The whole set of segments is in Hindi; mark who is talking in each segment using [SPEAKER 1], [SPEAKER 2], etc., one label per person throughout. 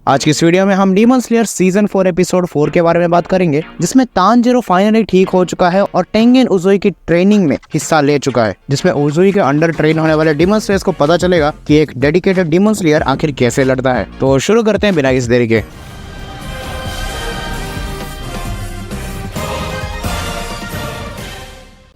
[SPEAKER 1] आज की इस वीडियो में हम डीमन स्लेयर सीजन 4 एपिसोड 4 के बारे में बात करेंगे, जिसमें तानजीरो फाइनली ठीक हो चुका है और टेंगेन उजुई की ट्रेनिंग में हिस्सा ले चुका है, जिसमें उजुई के अंडर ट्रेन होने वाले डीमन स्लेयर्स को पता चलेगा कि एक डेडिकेटेड डीमन स्लेयर आखिर कैसे लड़ता है। तो शुरू करते हैं बिना किसी देरी के।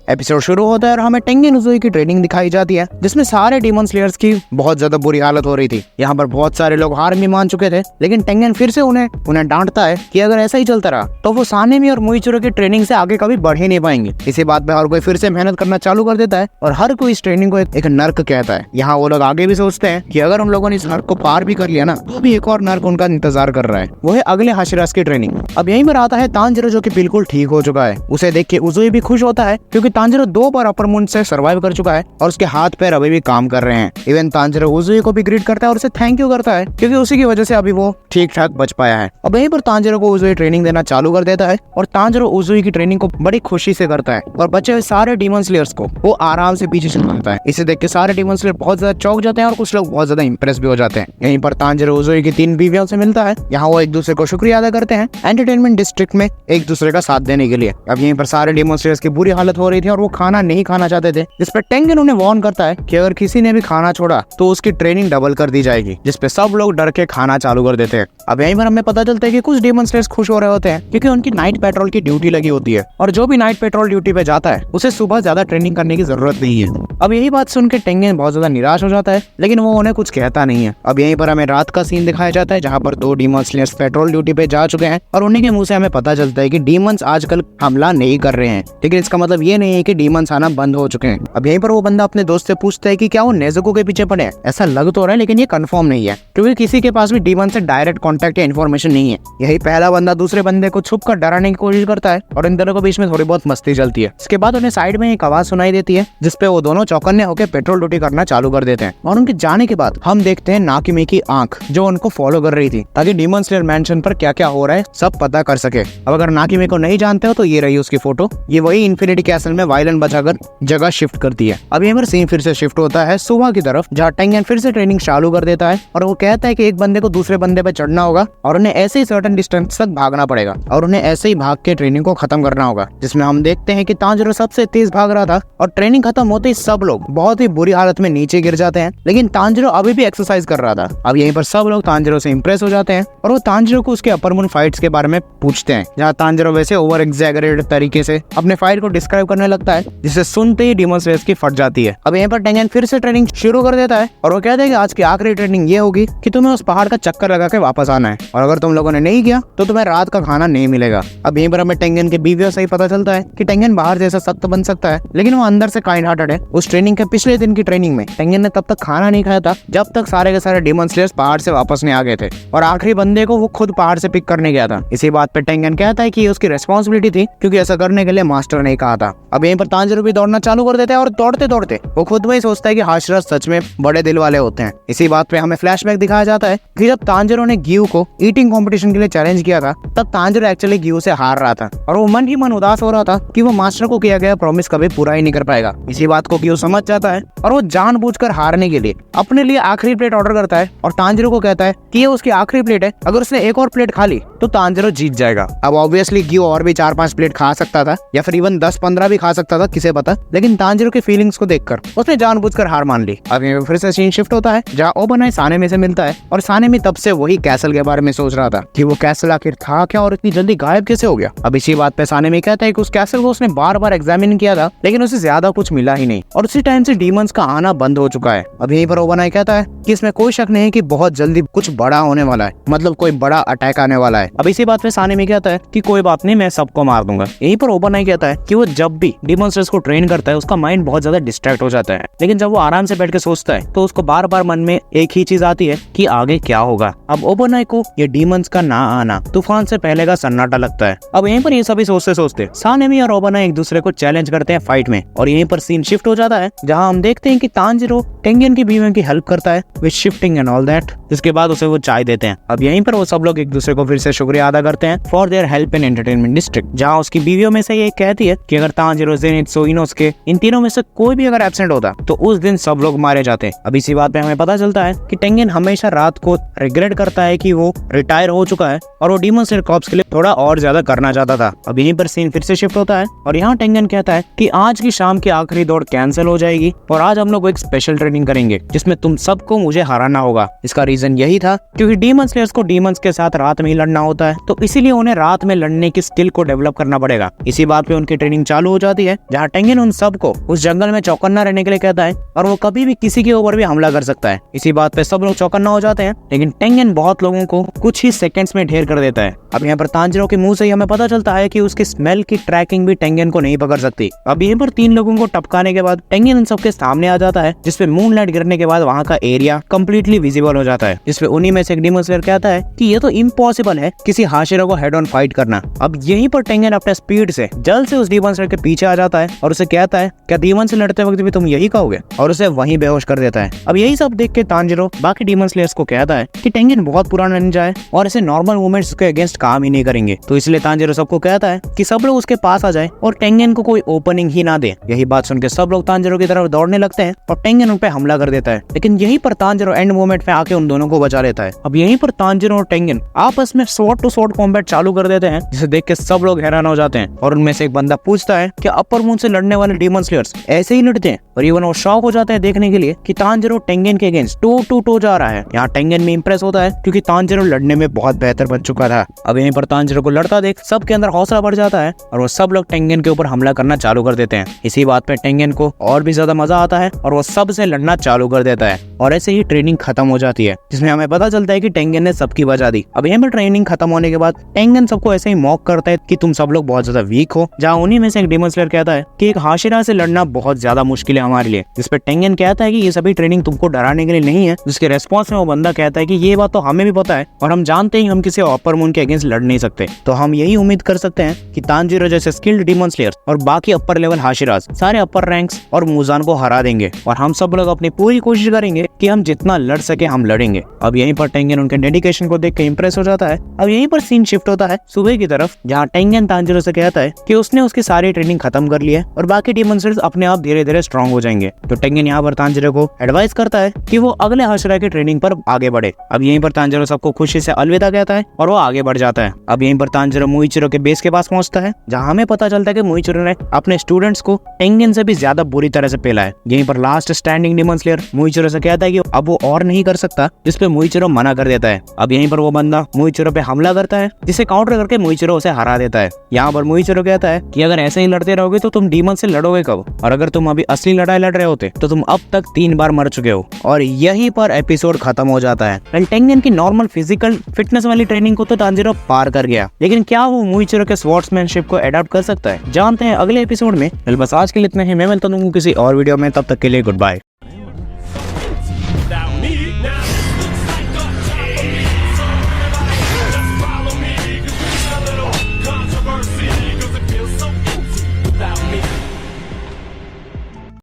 [SPEAKER 1] एपिसोड शुरू होता है और हमें टेंगेन उजुई की ट्रेनिंग दिखाई जाती है, जिसमें सारे डीमन स्लेयर्स की बहुत ज्यादा बुरी हालत हो रही थी। यहाँ पर बहुत सारे लोग हार भी मान चुके थे, लेकिन टेंगेन फिर से उन्हें डांटता है कि अगर ऐसा ही चलता रहा तो वो सानेमी और मुइचिरो की ट्रेनिंग से आगे कभी बढ़ ही नहीं पाएंगे। इसी बात पे हर कोई फिर से मेहनत करना चालू कर देता है और हर कोई इस ट्रेनिंग को एक नर्क कहता है। यहाँ वो लोग आगे भी सोचते हैं कि अगर उन लोगों ने इस नर्क को पार भी कर लिया ना, तो भी एक और नर्क उनका इंतजार कर रहा है, वो है अगले हाशिरास की ट्रेनिंग। अब यहीं पर आता है तानजीरो, जो कि बिल्कुल ठीक हो चुका है। उसे देख के उजुई भी खुश होता है, क्योंकि तानजीरो 2 बार अपर मून से सर्वाइव कर चुका है और उसके हाथ पैर अभी भी काम कर रहे हैं। इवन तानजीरो उजुई को भी ग्रीट करता है और उसे थैंक यू करता है, क्योंकि उसी की वजह से अभी वो ठीक ठाक बच पाया है। अब यहीं पर तानजीरो को उजुई ट्रेनिंग देना चालू कर देता है और तानजीरो उजुई की ट्रेनिंग को बड़ी खुशी से करता है और बचे हुए सारे डीमन स्लेयर्स को वो आराम से पीछे चलता है। इसे देख के सारे डीमन स्लेयर बहुत ज्यादा चौंक जाते हैं और कुछ लोग बहुत ज्यादा इंप्रेस भी हो जाते हैं। यहीं पर तानजीरो उजुई की 3 बीवियों से मिलता है। यहाँ वो एक दूसरे को शुक्रिया अदा करते हैं एंटरटेनमेंट डिस्ट्रिक्ट में एक दूसरे का साथ देने के लिए। अब यहीं पर सारे डीमन स्लेयर्स की बुरी हालत हो रही थी और वो खाना नहीं खाना चाहते थे, जिस पे टेंगेन उन्हें वार्न करता है कि अगर किसी ने भी खाना छोड़ा तो उसकी ट्रेनिंग डबल कर दी जाएगी, जिस पे सब लोग डर के खाना चालू कर देते हैं। अब यहीं पर हमें पता चलता है कि कुछ डीमन स्लेयर्स खुश हो रहे होते हैं, क्योंकि उनकी नाइट पेट्रोल की ड्यूटी लगी होती है और जो भी नाइट पेट्रोल ड्यूटी पे जाता है उसे सुबह ज्यादा ट्रेनिंग करने की जरूरत नहीं है। अब यही बात सुन के टेंगेन बहुत ज्यादा निराश हो जाता है, लेकिन वो उन्हें कुछ कहता नहीं है। अब यहीं पर हमें रात का सीन दिखाया जाता है, जहाँ पर 2 डीमन स्लेयर्स पेट्रोल ड्यूटी पे जा चुके हैं और उन्हीं के मुंह से हमें पता चलता है कि डीमंस आजकल हमला नहीं कर रहे हैं, लेकिन इसका मतलब ये नहीं है कि डीमंस आना बंद हो चुके हैं। अब यहीं पर वो बंदा अपने दोस्त से पूछता है कि क्या वो नेज़ुको के पीछे पड़े हैं। ऐसा लग तो रहा है, लेकिन ये कंफर्म नहीं है, क्योंकि किसी के पास भी डीमन से डायरेक्ट कांटेक्ट या इन्फॉर्मेशन नहीं है। यही पहला बंदा दूसरे बंदे को छुप कर डराने की कोशिश करता है और इन दोनों के बीच में थोड़ी बहुत मस्ती चलती है। इसके बाद उन्हें साइड में एक आवाज सुनाई देती है, जिसपे वो दोनों चौकन्ने होकर पेट्रोल ड्यूटी करना चालू कर देते हैं। और उनके जाने के बाद हम देखते हैं नाकिमी की आंख, जो उनको फॉलो कर रही थी, ताकि डीमन स्लेयर मैंशन पर क्या क्या हो रहा है सब पता कर सके। अब अगर नाकिमी को नहीं जानते हो तो ये रही उसकी फोटो। ये वही इन्फिनिटी कैसल में वायलन बचाकर जगह शिफ्ट करती है। अब यहाँ पर सीन फिर से शिफ्ट होता है सुबह की तरफ, जहाँ टेंगेन फिर से ट्रेनिंग चालू कर देता है और वो कहता है कि एक बंदे को दूसरे बंदे पे चढ़ना होगा और उन्हें ऐसे ही सर्टेन डिस्टेंस तक भागना पड़ेगा और उन्हें ऐसे ही भाग के ट्रेनिंग को खत्म करना होगा। जिसमें हम देखते हैं कि तानजीरो सबसे तेज भाग रहा था और ट्रेनिंग खत्म होते ही सब लोग बहुत ही बुरी हालत में नीचे गिर जाते हैं, लेकिन तानजीरो अभी भी एक्सरसाइज कर रहा था। अब यहीं पर सब लोग तानजीरो से इंप्रेस हो जाते हैं और वो तानजीरो को उसके अपर मून फाइट्स के बारे में पूछते हैं, जहाँ तानजीरो वैसे ओवर एग्जैगरेटेड तरीके से अपने फाइट को डिस्क्राइब करने लगता है, जिसे सुनते ही डीमन स्लेयर्स की फट जाती है। अब यहीं पर टेंगेन फिर से ट्रेनिंग शुरू कर देता है और वो कहते हैं कि आज की आखिरी ट्रेनिंग ये होगी कि तुम्हें उस पहाड़ का चक्कर लगा के वापस आना है, और अगर तुम लोगों ने नहीं किया तो तुम्हें रात का खाना नहीं मिलेगा। अब यहीं पर हमें टेंगेन के बीवियों से ही पता चलता है कि टेंगेन बाहर जैसा सख्त बन सकता है, लेकिन वो अंदर से काइंड हार्टेड है। उस ट्रेनिंग के पिछले दिन की ट्रेनिंग में टेंगेन ने तब तक खाना नहीं खाया था जब तक सारे के सारे डीमन स्लेयर्स पहाड़ से वापस नहीं आ गए थे, और आखिरी बंदे को वो खुद पहाड़ से पिक करने गया था। इसी बात पे टेंगेन कहता है कि ये उसकी रिस्पॉन्सिबिलिटी थी, क्योंकि ऐसा करने के लिए मास्टर ने कहा था। अब यहीं पर तानजीरो भी दौड़ना चालू कर देता है और दौड़ते दौड़ते वो खुद में ही सोचता है कि हाशिरास सच में बड़े दिल वाले होते हैं। इसी बात पे हमें फ्लैशबैक दिखाया जाता है कि जब तानजीरो ने गियू को ईटिंग कंपटीशन के लिए चैलेंज किया था, तब तानजीरो एक्चुअली गियू से हार रहा था और वो मन ही मन उदास हो रहा था कि वो मास्टर को किया गया प्रॉमिस कभी पूरा ही नहीं कर पाएगा। इसी बात को गियू समझ जाता है और वो जानबूझकर हारने के लिए अपने लिए आखिरी प्लेट ऑर्डर करता है और तानजीरो को कहता है कि ये उसकी आखिरी प्लेट है, अगर उसने एक और प्लेट खा ली तो तानजीरो जीत जाएगा। अब ऑब्वियसली गियू और भी 4-5 प्लेट खा सकता था, या फिर इवन 10-15 भी खा सकता था, किसे पता, लेकिन तानजीरो की फीलिंग्स को देखकर उसने जानबूझकर हार मान ली। अब यहाँ फिर से सीन शिफ्ट होता है, जहाँ ओबनाई सानेमी से मिलता है और सानेमी तब से वही कैसल के बारे में सोच रहा था कि वो कैसल आखिर था क्या और इतनी जल्दी गायब कैसे हो गया। अब इसी बात पे सानेमी कहता है कि उस कैसल को उसने बार बार एग्जामिन किया था, लेकिन उसे ज्यादा कुछ मिला ही नहीं और उसी टाइम से डीमंस का आना बंद हो चुका है। अब यहीं पर ओबनाई कहता है कि इसमें कोई शक नहीं कि बहुत जल्दी कुछ बड़ा होने वाला है, मतलब कोई बड़ा अटैक आने वाला है। अब इसी बात पे सानेमी कहता है कि कोई बात नहीं, मैं सबको मार दूंगा। यहीं पर ओबनाई कहता है कि वो जब भी डीमन स्लेयर्स को ट्रेन करता है उसका माइंड बहुत ज्यादा डिस्ट्रैक्ट हो जाता है, लेकिन जब वो आराम से बैठ के सोचता है तो उसको बार बार मन में एक ही चीज आती है कि आगे क्या होगा। अब ओबनाई को ये डीमंस का ना आना तूफान से पहले का सन्नाटा लगता है। अब यहीं पर ये सभी सोचते सोचते सानेमी और ओबनाई एक दूसरे को चैलेंज करते हैं फाइट में, और यहीं पर सीन शिफ्ट हो जाता है, जहां हम देखते हैं कि तानजीरो टेंगेन की बीवियों की हेल्प करता है with shifting and all that, जिसके बाद उसे वो चाय देते हैं। अब यहीं पर वो सब लोग एक दूसरे को फिर से शुक्रिया अदा करते हैं for their help in entertainment district, जहाँ उसकी बीवियों में से ये कहती है कि अगर तानजीरो तांजिरो, ज़ेनित्सु, इनोसुके, इन तीनों में से कोई भी अगर एब्सेंट होता तो उस दिन सब लोग मारे जाते। अब इसी बात पे हमें पता चलता है कि टेंगेन हमेशा रात को रिग्रेट करता है कि वो रिटायर हो चुका है और वो डीमन स्लेयर कॉर्प्स के लिए थोड़ा और ज्यादा करना चाहता था। अब यहीं पर सीन फिर से शिफ्ट होता है और यहाँ टेंगेन कहता है कि आज की शाम की आखिरी दौड़ कैंसिल हो जाएगी और आज हम लोग एक स्पेशल ट्रेनिंग करेंगे जिसमें तुम सबको मुझे हराना होगा। इसका रीजन यही था क्योंकि डीमन स्लेयर्स को डीमंस के साथ रात में ही लड़ना होता है, तो इसीलिए उन्हें रात में लड़ने की स्किल को डेवलप करना पड़ेगा। इसी बात पे उनकी ट्रेनिंग चालू हो जाती है जहाँ टेंगेन उन सबको उस जंगल में चौकन्ना रहने के लिए कहता है और वो कभी भी किसी के ऊपर भी हमला कर सकता है। इसी बात पे सब लोग चौकन्ना हो जाते हैं, लेकिन टेंगेन बहुत लोगों को कुछ ही सेकंड्स में ढेर कर देता है। अब यहाँ पर तांजिरो के मुंह से ही हमें पता चलता है कि उसकी स्मेल की ट्रैकिंग भी टेंगेन को नहीं पकड़ सकती। अब यहाँ पर 3 लोगों को टपकाने के बाद टेंगेन इन सबके सामने आ जाता है, जिसपे मूनलाइट गिरने के बाद वहाँ का एरिया कंप्लीटली विजिबल हो जाता है। जिसपे उन्हीं में से एक डीमन स्लेयर कहता है कि ये तो इम्पॉसिबल है किसी हाशिरा को हेड ऑन फाइट करना। अब यहीं पर टेंगेन अपने स्पीड से जल्द से उस डीमन स्लेयर के पीछे आ जाता है और उसे कहता है क्या डीमन से लड़ते वक्त भी तुम यही कहोगे, और उसे वहीं बेहोश कर देता है। अब यही सब देख के तांजिरो बाकी डीमन स्लेयर्स को कहता है कि टेंगेन बहुत पुराना निंजा है और ऐसे नॉर्मल मूवमेंट्स के अगेंस्ट काम ही नहीं करेंगे, तो इसलिए तांजिरो सबको कहता है कि सब लोग उसके पास आ जाए और टेंगेन को कोई ओपनिंग ही ना दे। यही बात सुनकर सब लोग तांजिरो की तरफ दौड़ने लगते हैं और टेंगेन उन पे हमला कर देता है, लेकिन यहीं पर तांजिरो एंड मोमेंट में आके उन दोनों को बचा लेता है। अब यहीं पर तांजिरो और टेंगेन आपस में स्वॉर्ड टू स्वॉर्ड कॉम्बैट चालू कर देते हैं, जिसे देख के सब लोग हैरान हो जाते हैं और उनमें से एक बंदा पूछता है कि अपर मून से लड़ने वाले डीमन स्लेयर्स ऐसे ही लड़ते हैं, और इवन वो शॉक हो जाता है देखने के लिए कि तांजिरो टेंगेन के अगेंस्ट टो टू टो जा रहा है। यहाँ टेंगेन भी इंप्रेस होता है क्योंकि तांजिरो लड़ने में बहुत बेहतर बन चुका था। अब यहीं पर तांजिरो को लड़ता देख सबके अंदर हौसला बढ़ जाता है और वो सब लोग टेंगेन के ऊपर हमला करना चालू कर देते हैं। इसी बात पे टेंगेन को और भी ज्यादा मजा आता है और वो सबसे लड़ना चालू कर देता है और ऐसे ही ट्रेनिंग खत्म हो जाती है, जिसमें हमें पता चलता है कि टेंगेन ने सबकी बचा दी। अब यहाँ पर ट्रेनिंग खत्म होने के बाद टेंगेन सबको ऐसे ही मॉक करता है कि तुम सब लोग बहुत ज्यादा वीक हो, जहाँ उन्हीं में से एक डीमन स्लेयर कहता है कि एक हाशिरा से लड़ना बहुत ज्यादा मुश्किल है हमारे लिए, जिसपे टेंगेन कहता है कि ये सभी ट्रेनिंग तुमको डराने के लिए नहीं है। जिसके रेस्पॉन्स में वो बंदा कहता है कि ये बात तो हमें भी पता है और हम जानते हैं हम किसी अपर मून के अगेंस्ट लड़ नहीं सकते, तो हम यही उम्मीद कर सकते हैं कि तांजिरो जैसे स्किल्ड डीमन स्लेयर्स और बाकी अपर लेवल हाशिरास सारे अपर रैंक्स और मुजान को हरा देंगे और हम सब लोग अपनी पूरी कोशिश करेंगे कि हम जितना लड़ सके हम लड़ेंगे। अब यहीं पर टेंगेन उनके डेडिकेशन को देख के इंप्रेस हो जाता है। अब यहीं पर सीन शिफ्ट होता है सुबह की तरफ, जहाँ टेंगेन तांजिरो से कहता है कि उसने उसकी सारी ट्रेनिंग खत्म कर ली है और बाकी डीमन स्लेयर्स अपने आप धीरे धीरे स्ट्रॉन्ग हो जाएंगे। तो टेंगेन यहाँ पर तांजिरो को एडवाइस करता है कि वो अगले हाशिरा की ट्रेनिंग पर आगे बढ़े। अब यहीं पर तांजिरो सबको खुशी से अलविदा कहता है और वो आगे बढ़ जाता है। अब यहीं पर तांजिरो मुइचिरो के बेस के पास पहुंचता है, जहाँ हमें पता चलता है कि मुइचिरो ने अपने स्टूडेंट्स को टेंगेन से भी ज्यादा बुरी तरह से पेला है। यहीं पर लास्ट स्टैंडिंग डीमन स्लेयर मुइचिरो से कहता है कि अब वो और नहीं कर सकता, जिसपे मुइचिरो मना कर देता है। अब यहीं पर वो बंदा मुइचिरो पे हमला करता है, जिसे काउंटर करके मुइचिरो उसे हरा देता है। यहाँ पर मुइचिरो कहता है कि अगर ऐसे ही लड़ते रहोगे तो तुम डीमन से लड़ोगे कब, और अगर तुम अभी असली लड़ाई लड़ रहे होते तो तुम अब तक 3 बार मर चुके हो। और यहीं पर एपिसोड खत्म हो जाता है। टेंगेन की नॉर्मल फिजिकल फिटनेस वाली ट्रेनिंग को तो तांजिरो पार कर गया, लेकिन क्या वो मुइचिरो के स्वॉर्ड्समैनशिप को अडॉप्ट कर सकता है, जानते हैं अगले एपिसोड में। बस आज के लिए इतना ही, मैं मिलता हूँ किसी और वीडियो में, तब तक के लिए गुड बाय।